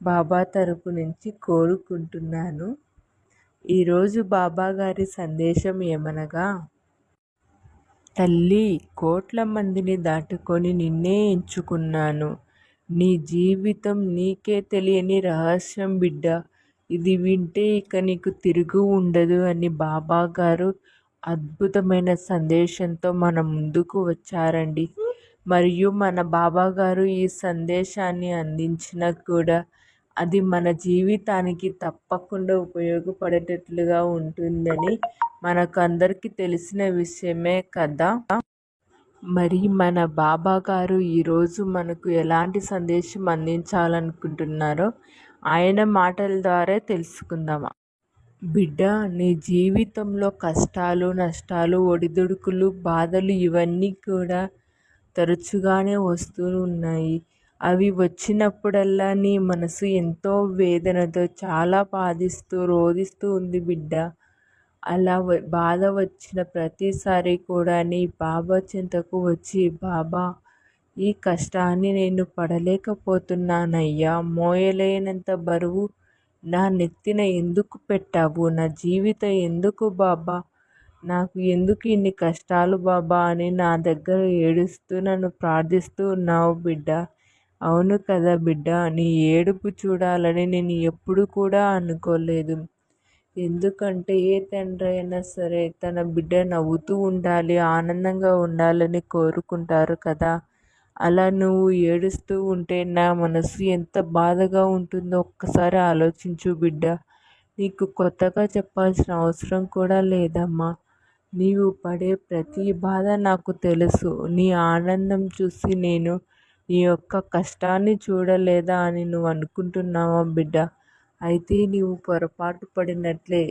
బాబా తరపు నుంచి కోరుకుంటున్నాను. ఈరోజు బాబా గారి సందేశం ఏమనగా, తల్లి, కోట్ల మందిని దాటుకొని నిన్నే ఎంచుకున్నాను. నీ జీవితం నీకే తెలియని రహస్యం బిడ్డ. ఇది వింటే ఇక నీకు తిరుగు ఉండదు అని బాబా గారు అద్భుతమైన సందేశంతో మన ముందుకు వచ్చారండి. మరియు మన బాబా గారు ఈ సందేశాన్ని అందించినా కూడా అది మన జీవితానికి తప్పకుండా ఉపయోగపడేటట్లుగా ఉంటుందని మనకు అందరికీ తెలిసిన విషయమే కదా. మరి మన బాబా గారు ఈరోజు మనకు ఎలాంటి సందేశం అందించాలనుకుంటున్నారో ఆయన మాటల ద్వారా తెలుసుకుందామా. బిడ్డ, నీ జీవితంలో కష్టాలు, నష్టాలు, ఒడిదుడుకులు, బాధలు ఇవన్నీ కూడా తరచుగానే వస్తూ ఉన్నాయి. అవి వచ్చినప్పుడల్లా నీ మనసు ఎంతో వేదనతో చాలా బాధిస్తూ రోధిస్తూ ఉంది బిడ్డ. అలా బాధ వచ్చిన ప్రతిసారి కూడా నీ బాబా చెంతకు వచ్చి, బాబా, ఈ కష్టాన్ని నేను పడలేకపోతున్నానయ్యా, మోయలేనంత బరువు నా నెత్తిన ఎందుకు పెట్టావు, నా జీవితం ఎందుకు బాబా, నాకు ఎందుకు ఇన్ని కష్టాలు బాబా అని నా దగ్గర ఏడుస్తూ నన్ను ప్రార్థిస్తూ ఉన్నావు బిడ్డ. అవును కదా బిడ్డ, నీ ఏడుపు చూడాలని నేను ఎప్పుడు కూడా అనుకోలేదు. ఎందుకంటే ఏ తండ్రి అయినా సరే తన బిడ్డ నవ్వుతూ ఉండాలి, ఆనందంగా ఉండాలని కోరుకుంటారు కదా. అలా నువ్వు ఏడుస్తూ ఉంటే నా మనసు ఎంత బాధగా ఉంటుందో ఒక్కసారి ఆలోచించు బిడ్డ. నీకు కొత్తగా చెప్పాల్సిన అవసరం కూడా లేదమ్మా. నీవు పడే ప్రతి బాధ నాకు తెలుసు. నీ ఆనందం చూసి నేను నీ యొక్క కష్టాన్ని చూడలేదా అని నువ్వు అనుకుంటున్నావా బిడ్డ? అయితే నీవు పొరపాటు పడినట్లే.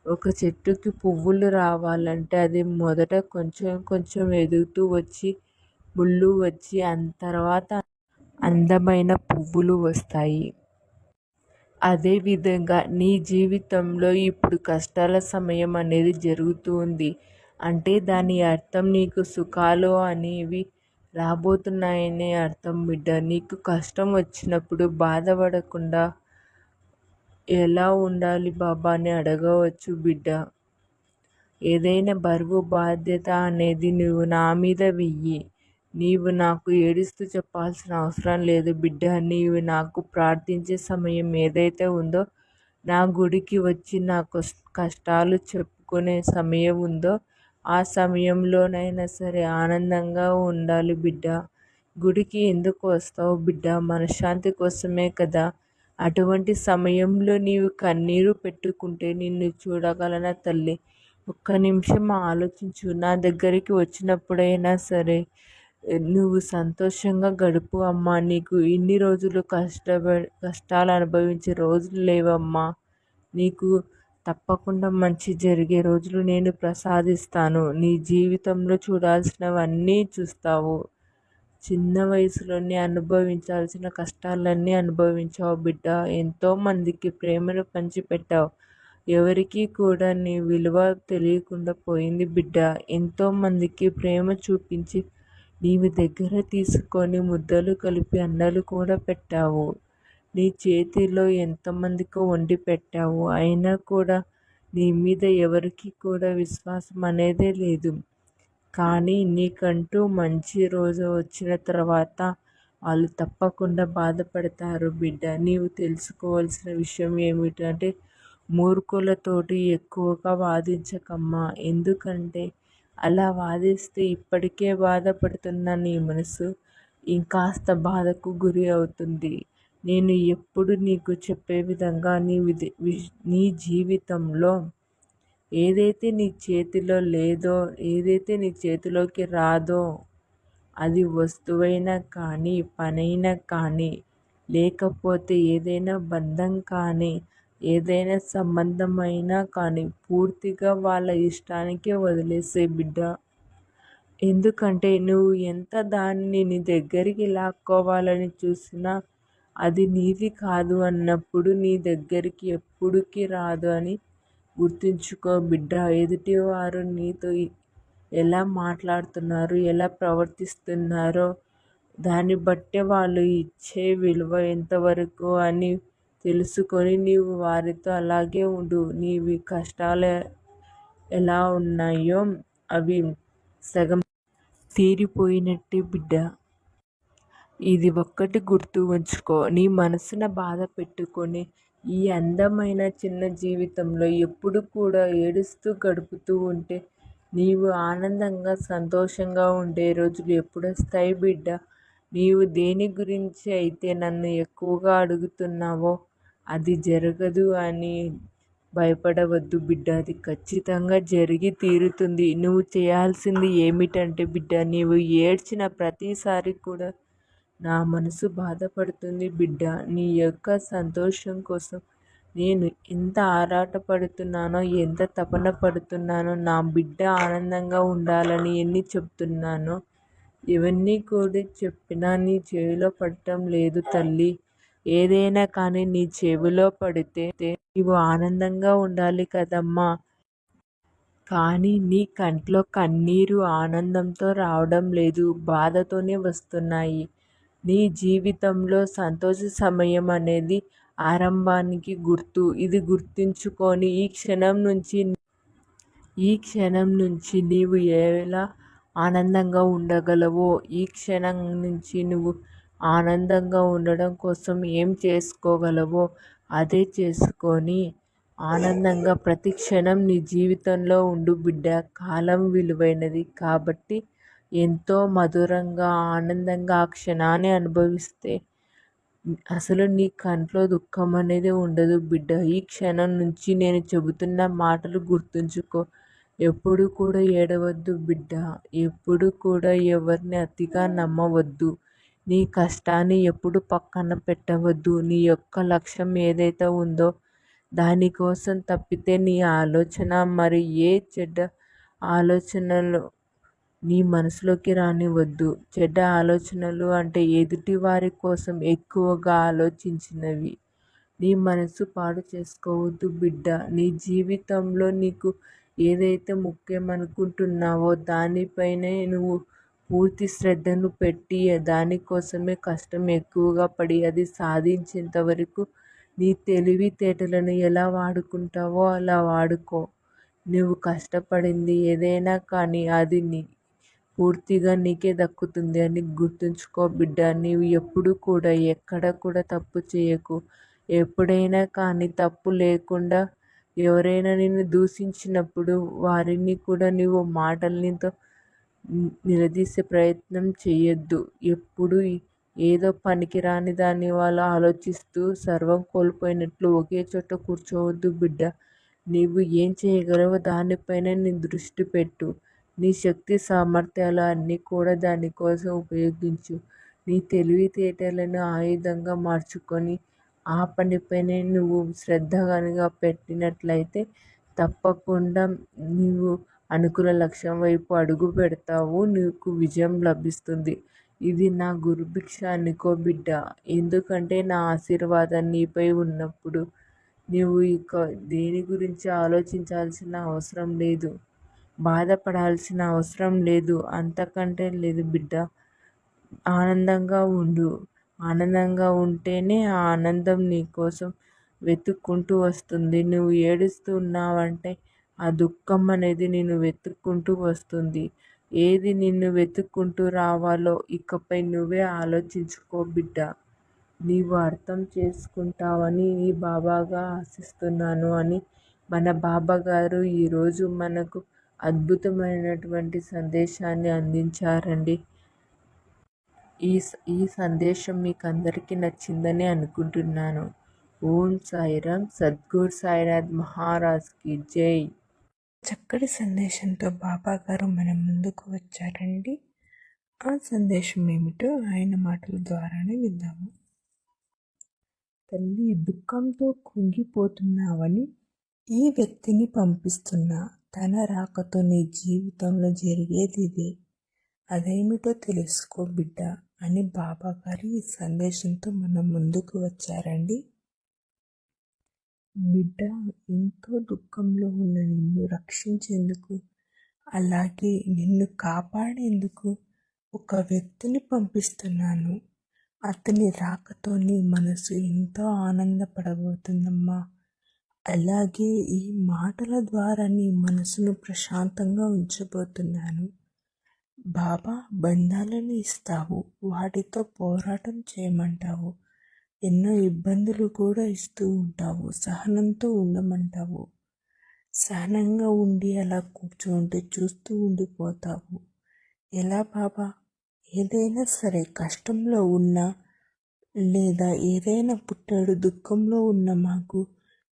ఒక చెట్టుకి పువ్వులు రావాలంటే అది మొదట కొంచెం కొంచెం ఎదుగుతూ వచ్చి ముళ్ళు వచ్చి తర్వాత అందమైన పువ్వులు వస్తాయి. అదేవిధంగా నీ జీవితంలో ఇప్పుడు కష్టాల సమయం అనేది జరుగుతూ ఉంది అంటే దాని అర్థం నీకు సుఖాలు అనేవి రాబోతున్నాయనే అర్థం బిడ్డ. నీకు కష్టం వచ్చినప్పుడు బాధపడకుండా ఎలా ఉండాలి బాబా అని అడగవచ్చు బిడ్డ. ఏదైనా బరువు బాధ్యత అనేది నువ్వు నా మీద వెయ్యి. నీవు నాకు ఏడుస్తూ చెప్పాల్సిన అవసరం లేదు బిడ్డ. నీవు నాకు ప్రార్థించే సమయం ఏదైతే ఉందో, నా గుడికి వచ్చి నా కష్టాలు చెప్పుకునే సమయం ఉందో, ఆ సమయంలోనైనా సరే ఆనందంగా ఉండాలి బిడ్డ. గుడికి ఎందుకు వస్తావు బిడ్డ? మనశ్శాంతి కోసమే కదా. అటువంటి సమయంలో నీవు కన్నీరు పెట్టుకుంటే నిన్ను చూడగలనా తల్లి? ఒక్క నిమిషం ఆలోచించు. నా దగ్గరికి వచ్చినప్పుడైనా సరే నువ్వు సంతోషంగా గడుపు అమ్మా. నీకు ఇన్ని రోజులు కష్టాలు అనుభవించే రోజులు లేవమ్మా. నీకు తప్పకుండా మంచి జరిగే రోజులు నేను ప్రసాదిస్తాను. నీ జీవితంలో చూడాల్సినవన్నీ చూస్తావు. చిన్న వయసులోనే అనుభవించాల్సిన కష్టాలన్నీ అనుభవించావు బిడ్డ. ఎంతోమందికి ప్రేమను పంచిపెట్టావు. ఎవరికీ కూడా నీ విలువ తెలియకుండా పోయింది బిడ్డ. ఎంతోమందికి ప్రేమ చూపించి నీవు దగ్గర తీసుకొని ముద్దలు కలిపి అన్నలు కూడా పెట్టావు. నీ చేతిలో ఎంతమందికో వండి పెట్టావు. అయినా కూడా నీ మీద ఎవరికి కూడా విశ్వాసం అనేదే లేదు. కానీ నీకంటూ మంచి రోజు వచ్చిన తర్వాత వాళ్ళు తప్పకుండా బాధపడతారు బిడ్డ. నీవు తెలుసుకోవాల్సిన విషయం ఏమిటంటే, మూర్ఖులతోటి ఎక్కువగా వాదించకమ్మా. ఎందుకంటే అలా వాదిస్తే ఇప్పటికే బాధపడుతున్న నీ మనసు ఇంకాస్త బాధకు గురి అవుతుంది. నేను ఎప్పుడు నీకు చెప్పే విధంగా నీ జీవితంలో ఏదైతే నీ చేతిలో లేదో, ఏదైతే నీ చేతిలోకి రాదో, అది వస్తువైనా కానీ, పనైనా కానీ, లేకపోతే ఏదైనా బంధం కానీ, ఏదైనా సంబంధమైనా కానీ పూర్తిగా వాళ్ళ ఇష్టానికే వదిలేసే బిడ్డ. ఎందుకంటే నువ్వు ఎంత దానిని నీ దగ్గరికి లాక్కోవాలని చూసినా అది నీది కాదు అన్నప్పుడు నీ దగ్గరికి ఎప్పుడుకి రాదు అని గుర్తుంచుకో బిడ్డ. ఎదుటివారు నీతో ఎలా మాట్లాడుతున్నారు, ఎలా ప్రవర్తిస్తున్నారో దాన్ని బట్టే వాళ్ళు ఇచ్చే విలువ ఎంతవరకు అని తెలుసుకొని నీవు వారితో అలాగే ఉండు. నీవి కష్టాలు ఎలా ఉన్నాయో అవి సగం తీరిపోయినట్టే బిడ్డ. ఇది ఒక్కటి గుర్తు ఉంచుకో. నీ మనసున బాధ పెట్టుకొని ఈ అందమైన చిన్న జీవితంలో ఎప్పుడు కూడా ఏడుస్తూ గడుపుతూ ఉంటే నీవు ఆనందంగా సంతోషంగా ఉండే రోజులు ఎప్పుడొస్తాయి బిడ్డ? నీవు దేని గురించి అయితే నన్ను ఎక్కువగా అడుగుతున్నావో అది జరగదు అని భయపడవద్దు బిడ్డ. అది ఖచ్చితంగా జరిగి తీరుతుంది. నువ్వు చేయాల్సింది ఏమిటంటే బిడ్డ, నీవు ఏడ్చిన ప్రతిసారి కూడా నా మనసు బాధపడుతుంది బిడ్డ. నీ యొక్క సంతోషం కోసం నేను ఎంత ఆరాటపడుతున్నానో, ఎంత తపన పడుతున్నానో, నా బిడ్డ ఆనందంగా ఉండాలని ఎన్ని చెప్తున్నానో ఇవన్నీ కూడా చెప్పినా నీ చెవిలో పడటం లేదు తల్లి. ఏదైనా కానీ నీ చెవిలో పడితే నీవు ఆనందంగా ఉండాలి కదమ్మా. కానీ నీ కంట్లో కన్నీరు ఆనందంతో రావడం లేదు, బాధతోనే వస్తున్నాయి. నీ జీవితంలో సంతోష సమయం అనేది ఆరంభానికి గుర్తు. ఇది గుర్తుంచుకొని ఈ క్షణం నుంచి నీవు ఎలా ఆనందంగా ఉండగలవో, ఈ క్షణం నుంచి నువ్వు ఆనందంగా ఉండడం కోసం ఏం చేసుకోగలవో అదే చేసుకొని ఆనందంగా ప్రతి క్షణం నీ జీవితంలో ఉండు బిడ్డ. కాలం విలువైనది కాబట్టి ఎంతో మధురంగా ఆనందంగా ఆ క్షణాన్ని అనుభవిస్తే అసలు నీ కంట్లో దుఃఖం అనేది ఉండదు బిడ్డ. ఈ క్షణం నుంచి నేను చెబుతున్న మాటలు గుర్తుంచుకో. ఎప్పుడు కూడా ఏడవద్దు బిడ్డ. ఎప్పుడు కూడా ఎవరిని అతిగా నమ్మవద్దు. నీ కష్టాన్ని ఎప్పుడు పక్కన పెట్టవద్దు. నీ యొక్క లక్ష్యం ఏదైతే ఉందో దానికోసం తప్పితే నీ ఆలోచన మరి ఏ చెడ్డ ఆలోచనలు నీ మనసులోకి రానివ్వద్దు. చెడ్డ ఆలోచనలు అంటే ఎదుటి వారి కోసం ఎక్కువగా ఆలోచించినవి. నీ మనసు పాడు చేసుకోవద్దు బిడ్డ. నీ జీవితంలో నీకు ఏదైతే ముఖ్యం అనుకుంటున్నావో దానిపైనే నువ్వు పూర్తి శ్రద్ధను పెట్టి దానికోసమే కష్టం ఎక్కువగా పడి అది సాధించేంత వరకు నీ తెలివితేటలను ఎలా వాడుకుంటావో అలా వాడుకో. నువ్వు కష్టపడింది ఏదైనా కానీ అది పూర్తిగా నీకే దక్కుతుంది అని గుర్తుంచుకో బిడ్డ. నీవు ఎప్పుడు కూడా ఎక్కడ కూడా తప్పు చేయకు. ఎప్పుడైనా కానీ తప్పు లేకుండా ఎవరైనా నిన్ను దూషించినప్పుడు వారిని కూడా నీవు మాటలతో నిలదీసే ప్రయత్నం చేయొద్దు. ఎప్పుడు ఏదో పనికిరాని దాన్ని వాళ్ళు ఆలోచిస్తూ సర్వం కోల్పోయినట్లు ఒకే చోట కూర్చోవద్దు బిడ్డ. నీవు ఏం చేయగలవో దానిపైన నీ దృష్టి పెట్టు. నీ శక్తి సామర్థ్యాలు అన్నీ కూడా దానికోసం ఉపయోగించు. నీ తెలివితేటలను ఆయుధంగా మార్చుకొని ఆ పనిపైనే నువ్వు శ్రద్ధ కనుక పెట్టినట్లయితే తప్పకుండా నీవు అనుకున్న లక్ష్యం వైపు అడుగు పెడతావు. నీకు విజయం లభిస్తుంది. ఇది నా గురుభిక్ష అనుకో బిడ్డ. ఎందుకంటే నా ఆశీర్వాదం నీపై ఉన్నప్పుడు నీవు ఇక దేని గురించి ఆలోచించాల్సిన అవసరం లేదు, బాధపడాల్సిన అవసరం లేదు. అంతకంటే లేదు బిడ్డ. ఆనందంగా ఉండు. ఆనందంగా ఉంటేనే ఆ ఆనందం నీకోసం వెతుక్కుంటూ వస్తుంది. నువ్వు ఏడుస్తూ ఉన్నావంటే ఆ దుఃఖం అనేది నిన్ను వెతుక్కుంటూ వస్తుంది. ఏది నిన్ను వెతుక్కుంటూ రావాలో ఇకపై నువ్వే ఆలోచించుకో బిడ్డ. నీవు అర్థం చేసుకుంటావని ఈ బాబాగా ఆశిస్తున్నాను అని మన బాబాగారు ఈరోజు మనకు అద్భుతమైనటువంటి సందేశాన్ని అందించారండి. ఈ సందేశం మీకు అందరికీ నచ్చిందని అనుకుంటున్నాను. ఓం సాయిరామ్. సద్గురు సాయినాథ్ మహారాజ్కి జై. చక్కటి సందేశంతో బాబా గారు మన ముందుకు వచ్చారండి. ఆ సందేశం ఏమిటో ఆయన మాటల ద్వారానే విందాము. తల్లి, దుఃఖంతో కుంగిపోతున్నావని ఈ వ్యక్తిని పంపిస్తున్నా. తన రాకతో నీ జీవితంలో జరిగేది ఇదే. అదేమిటో తెలుసుకో బిడ్డ అని బాబా గారు ఈ సందేశంతో మన ముందుకు వచ్చారండి. బిడ్డ, ఎంతో దుఃఖంలో ఉన్న నిన్ను రక్షించేందుకు, అలాగే నిన్ను కాపాడేందుకు ఒక వ్యక్తిని పంపిస్తున్నాను. అతని రాకతో నీ మనసు ఎంతో ఆనందపడబోతుందమ్మా. అలాగే ఈ మాటల ద్వారా నీ మనసును ప్రశాంతంగా ఉంచబోతున్నాను. బాబా బంధాలను ఇస్తావు, వాటితో పోరాటం చేయమంటావు. ఎన్నో ఇబ్బందులు కూడా ఇస్తూ ఉంటావు, సహనంతో ఉండమంటావు. సహనంగా ఉండి అలా కూర్చోంటే చూస్తూ ఉండిపోతావు. ఎలా బాబా? ఏదైనా సరే కష్టంలో ఉన్నా లేదా ఏదైనా పుట్టాడు దుఃఖంలో ఉన్న మాకు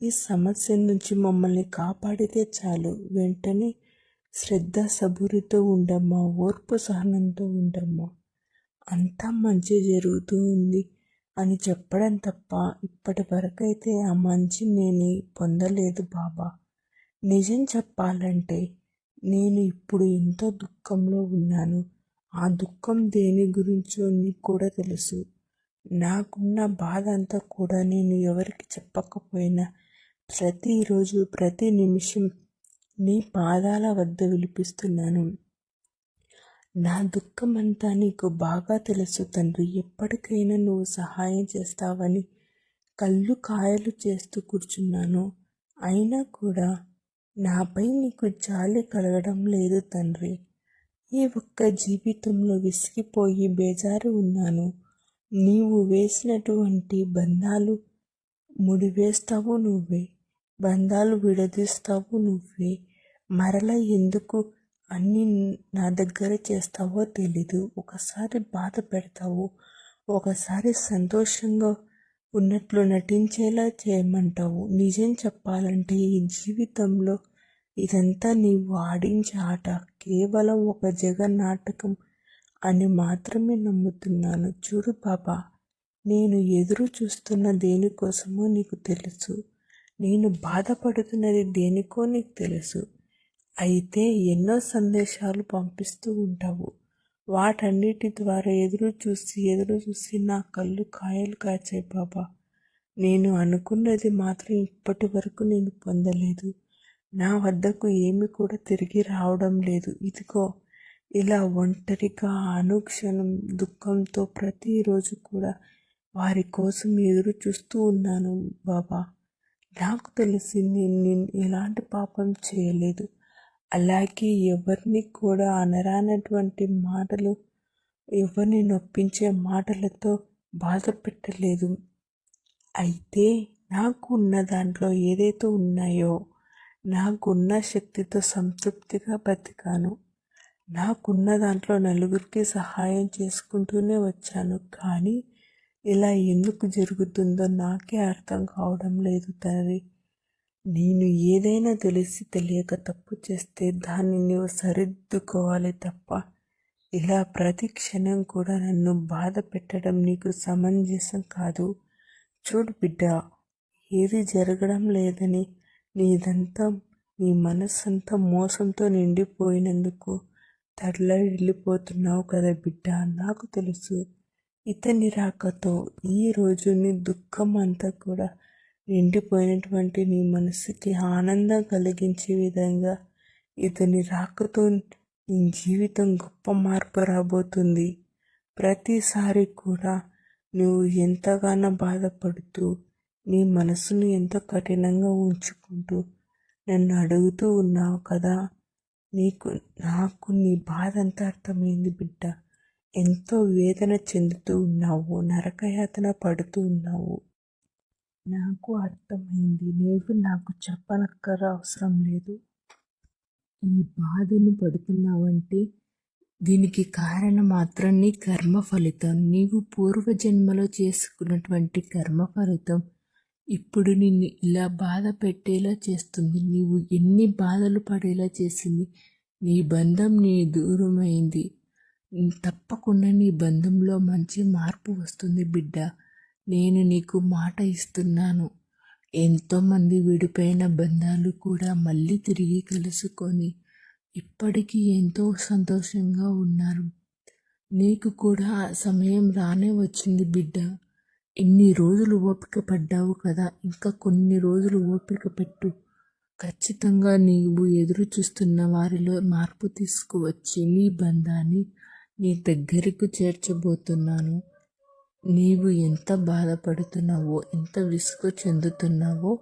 ఈ సమస్య నుంచి మమ్మల్ని కాపాడితే చాలు. వెంటనే శ్రద్ధ సబూరితో ఉండమ్మా, ఓర్పు సహనంతో ఉండమ్మా. అంతా మంచి జరుగుతూ ఉంది అని చెప్పడం తప్ప ఇప్పటి వరకైతే ఆ మంచి నేను పొందలేదు బాబా. నిజం చెప్పాలంటే నేను ఇప్పుడు ఎంతో దుఃఖంలో ఉన్నాను. ఆ దుఃఖం దేని గురించో నీకు కూడా తెలుసు. నాకున్న బాధ అంతా కూడా నేను ఎవరికి చెప్పకపోయినా ప్రతిరోజు ప్రతి నిమిషం నీ పాదాల వద్ద విలిపిస్తున్నాను. నా దుఃఖం అంతా నీకు బాగా తెలుసు తండ్రి. ఎప్పటికైనా నువ్వు సహాయం చేస్తావని కళ్ళు కాయలు చేస్తూ కూర్చున్నాను. అయినా కూడా నాపై నీకు జాలి కలగడం లేదు తండ్రి. ఈ ఒక్క జీవితంలో విసిగిపోయి బేజారు ఉన్నాను. నీవు వేసినటువంటి బంధాలు ముడివేస్తావు నువ్వే, బంధాలు విడదీస్తావు నువ్వే. మరలా ఎందుకు అన్నీ నా దగ్గర చేస్తావో తెలీదు. ఒకసారి బాధ పెడతావు, ఒకసారి సంతోషంగా ఉన్నట్లు నటించేలా చేయమంటావు. నిజం చెప్పాలంటే ఈ జీవితంలో ఇదంతా నీవు ఆడించే ఆట, కేవలం ఒక జగన్నాటకం అని మాత్రమే నమ్ముతున్నాను. చూడు బాబా, నేను ఎదురు చూస్తున్న దేనికోసమో నీకు తెలుసు. నేను బాధపడుతున్నది దేనికో నీకు తెలుసు. అయితే ఎన్నో సందేశాలు పంపిస్తూ ఉంటావు. వాటన్నిటి ద్వారా ఎదురు చూసి నా కళ్ళు కాయలు కాచాయి బాబా. నేను అనుకున్నది మాత్రం ఇప్పటి వరకు నేను పొందలేదు. నా వద్దకు ఏమి కూడా తిరిగి రావడం లేదు. ఇదిగో ఇలా ఒంటరిగా అనుక్షణం దుఃఖంతో ప్రతిరోజు కూడా వారి కోసం ఎదురు చూస్తూ ఉన్నాను బాబా. నాకు తెలిసి నేను ఎలాంటి పాపం చేయలేదు. అలాగే ఎవరిని కూడా అనరానటువంటి మాటలు, ఎవరిని నొప్పించే మాటలతో బాధ పెట్టలేదు. అయితే నాకు ఉన్న దాంట్లో ఏదైతే ఉన్నాయో నాకున్న శక్తితో సంతృప్తిగా బతికాను. నాకున్న దాంట్లో నలుగురికి సహాయం చేసుకుంటూనే వచ్చాను. కానీ ఇలా ఎందుకు జరుగుతుందో నాకే అర్థం కావడం లేదు తండ్రి. నేను ఏదైనా తెలిసి తెలియక తప్పు చేస్తే దాన్ని నీవు సరిదిద్దుకోవాలి తప్ప ఇలా ప్రతి క్షణం కూడా నన్ను బాధ పెట్టడం నీకు సమంజసం కాదు. చూడు బిడ్డ, ఏది జరగడం లేదని నీ మనస్సంతా మోసంతో నిండిపోయినందుకు తడలడిల్లిపోతున్నావు కదా బిడ్డ. నాకు తెలుసు ఇతని రాకతో ఈ రోజు నీ దుఃఖం అంతా కూడా నిండిపోయినటువంటి నీ మనసుకి ఆనందం కలిగించే విధంగా ఇతని రాకతో నీ జీవితం గొప్ప మార్పు రాబోతుంది. ప్రతిసారి కూడా నువ్వు ఎంతగానో బాధపడుతూ నీ మనసును ఎంతో కఠినంగా ఉంచుకుంటూ నన్ను అడుగుతూ ఉన్నావు కదా. నాకు నీ బాధ అంతా అర్థమైంది బిడ్డ. ఎంతో వేదన చెందుతూ ఉన్నావు, నరకయాతన పడుతూ ఉన్నావు. నాకు అర్థమైంది. నీవు నాకు చెప్పనక్కర అవసరం లేదు. ఈ బాధను పడుతున్నావంటే దీనికి కారణం మాత్రం నీ కర్మ ఫలితం. నీవు పూర్వజన్మలో చేసుకున్నటువంటి కర్మ ఫలితం ఇప్పుడు నిన్ను ఇలా బాధ పెట్టేలా చేస్తుంది. నీవు ఎన్ని బాధలు పడేలా చేసింది. నీ బంధం నీ దూరమైంది. తప్పకుండా నీ బంధంలో మంచి మార్పు వస్తుంది బిడ్డ. నేను నీకు మాట ఇస్తున్నాను. ఎంతోమంది విడిపోయిన బంధాలు కూడా మళ్ళీ తిరిగి కలుసుకొని ఇప్పటికీ ఎంతో సంతోషంగా ఉన్నారు. నీకు కూడా సమయం రానే వచ్చింది బిడ్డ. ఇన్ని రోజులు ఓపిక పడ్డావు కదా, ఇంకా కొన్ని రోజులు ఓపిక పెట్టు. ఖచ్చితంగా నీవు ఎదురు చూస్తున్న వారిలో మార్పు తీసుకువచ్చి నీ బంధాన్ని నీ దగ్గరకు చేర్చబోతున్నాను. నీవు ఎంత బాధపడుతున్నావో, ఎంత విసుగు చెందుతున్నావో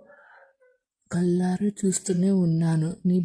కళ్ళారా చూస్తూనే ఉన్నాను. నీ